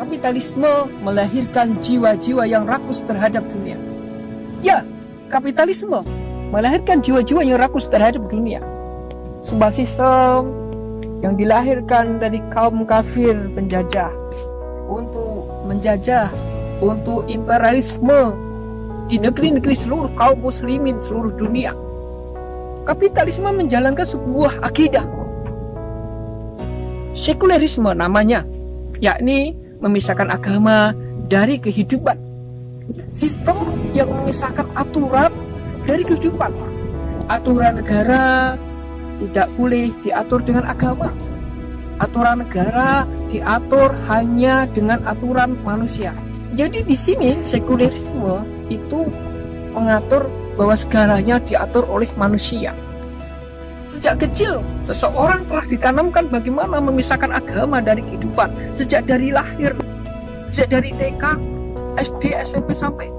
kapitalisme melahirkan jiwa-jiwa yang rakus terhadap dunia. Ya, kapitalisme melahirkan jiwa-jiwa yang rakus terhadap dunia. Sebuah sistem yang dilahirkan dari kaum kafir penjajah untuk menjajah, untuk imperialisme di negeri-negeri seluruh kaum muslimin seluruh dunia. Kapitalisme menjalankan sebuah akidah sekulerisme namanya, yakni memisahkan agama dari kehidupan. Sistem yang memisahkan aturan dari kehidupan. Aturan negara tidak boleh diatur dengan agama. Aturan negara diatur hanya dengan aturan manusia. Jadi di sini sekulerisme itu mengatur bahwa segalanya diatur oleh manusia. Sejak kecil, seseorang telah ditanamkan bagaimana memisahkan agama dari kehidupan. Sejak dari lahir, sejak dari TK, SD, SMP sampai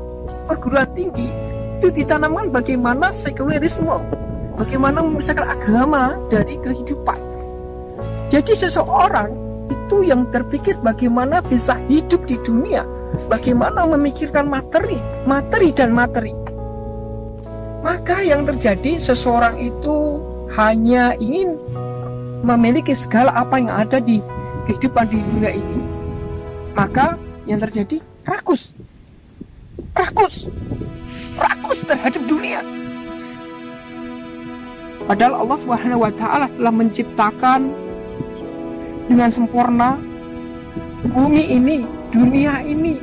perguruan tinggi, itu ditanamkan bagaimana sekulerisme, bagaimana memisahkan agama dari kehidupan. Jadi seseorang itu yang terpikir bagaimana bisa hidup di dunia, bagaimana memikirkan materi dan materi. Maka yang terjadi, seseorang itu hanya ingin memiliki segala apa yang ada di kehidupan di dunia ini. Maka yang terjadi rakus terhadap dunia. Padahal Allah Subhanahu wa Ta'ala telah menciptakan dengan sempurna bumi ini, dunia ini,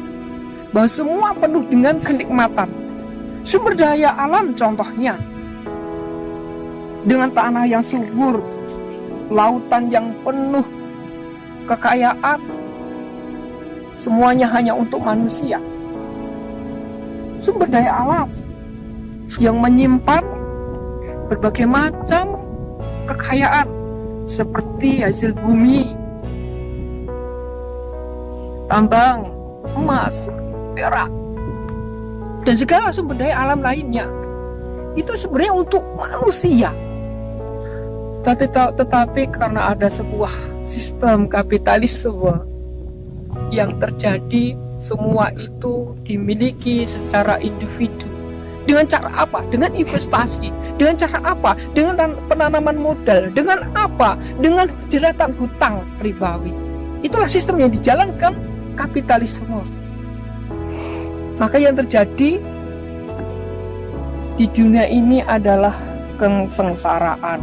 bahwa semua penuh dengan kenikmatan. Sumber daya alam contohnya, dengan tanah yang subur, lautan yang penuh kekayaan, semuanya hanya untuk manusia. Sumber daya alam yang menyimpan berbagai macam kekayaan seperti hasil bumi, tambang, emas, perak, dan segala sumber daya alam lainnya. Itu sebenarnya untuk manusia. Tetapi karena ada sebuah sistem kapitalisme yang terjadi, semua itu dimiliki secara individu. Dengan cara apa? Dengan investasi. Dengan cara apa? Dengan penanaman modal. Dengan apa? Dengan jeratan hutang ribawi. Itulah sistem yang dijalankan kapitalisme. Maka yang terjadi di dunia ini adalah kesengsaraan,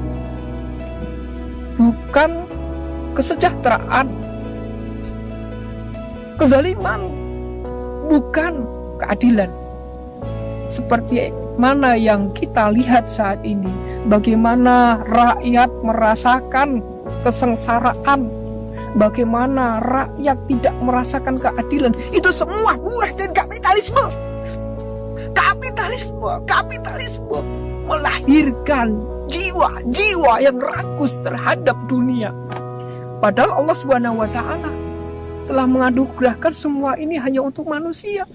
bukan kesejahteraan. Kezaliman, bukan keadilan. Seperti mana yang kita lihat saat ini, bagaimana rakyat merasakan kesengsaraan, bagaimana rakyat tidak merasakan keadilan. Itu semua buah dari kapitalisme. Kapitalisme melahirkan jiwa-jiwa yang rakus terhadap dunia. Padahal Allah Subhanahu wa Ta'ala telah menganugerahkan semua ini hanya untuk manusia,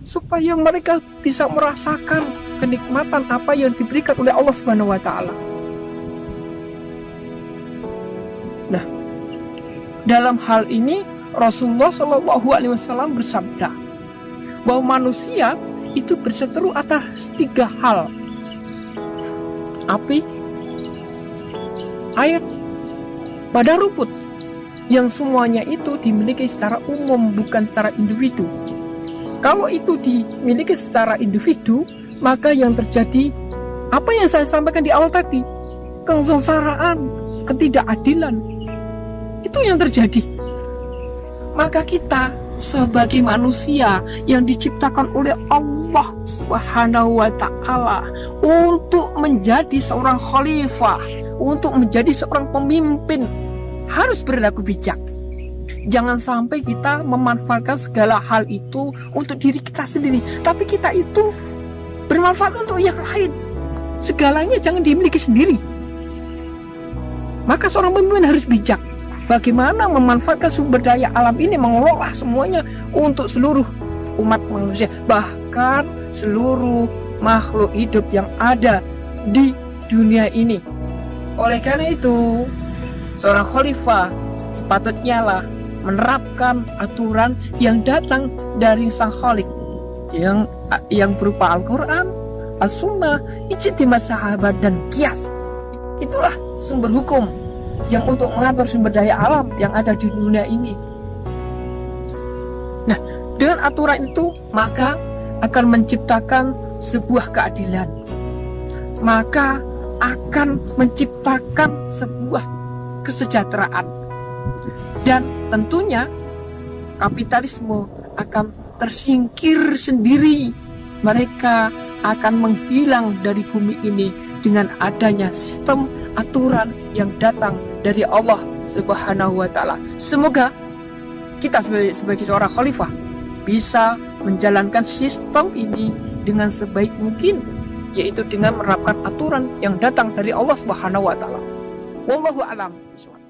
supaya mereka bisa merasakan kenikmatan apa yang diberikan oleh Allah Subhanahu wa Ta'ala. Nah, dalam hal ini Rasulullah SAW bersabda bahwa manusia itu berseteru atas 3 hal: api, air, pada rumput, yang semuanya itu dimiliki secara umum, bukan secara individu. Kalau itu dimiliki secara individu, maka yang terjadi apa yang saya sampaikan di awal tadi, kesengsaraan, ketidakadilan, itu yang terjadi. Maka kita sebagai manusia yang diciptakan oleh Allah Subhanahu wa Ta'ala untuk menjadi seorang khalifah, untuk menjadi seorang pemimpin, harus berlaku bijak. Jangan sampai kita memanfaatkan segala hal itu untuk diri kita sendiri, tapi kita itu bermanfaat untuk yang lain. Segalanya jangan dimiliki sendiri. Maka seorang pemimpin harus bijak. Bagaimana memanfaatkan sumber daya alam ini, mengelola semuanya untuk seluruh umat manusia, bahkan seluruh makhluk hidup yang ada di dunia ini. Oleh karena itu, seorang khalifah sepatutnya lah menerapkan aturan yang datang dari Sang Khalik, yang berupa Al-Quran, As-Sunnah, ijtima sahabat, dan kias. Itulah sumber hukum yang untuk mengatur sumber daya alam yang ada di dunia ini. Nah, dengan aturan itu maka akan menciptakan sebuah keadilan, maka akan menciptakan sebuah kesejahteraan, dan tentunya kapitalisme akan tersingkir sendiri. Mereka akan menghilang dari bumi ini dengan adanya sistem aturan yang datang dari Allah Subhanahu wa Ta'ala. Semoga kita sebagai seorang khalifah bisa menjalankan sistem ini dengan sebaik mungkin, yaitu dengan menerapkan aturan yang datang dari Allah Subhanahu wa Ta'ala. Wallahu a'lam bishawab.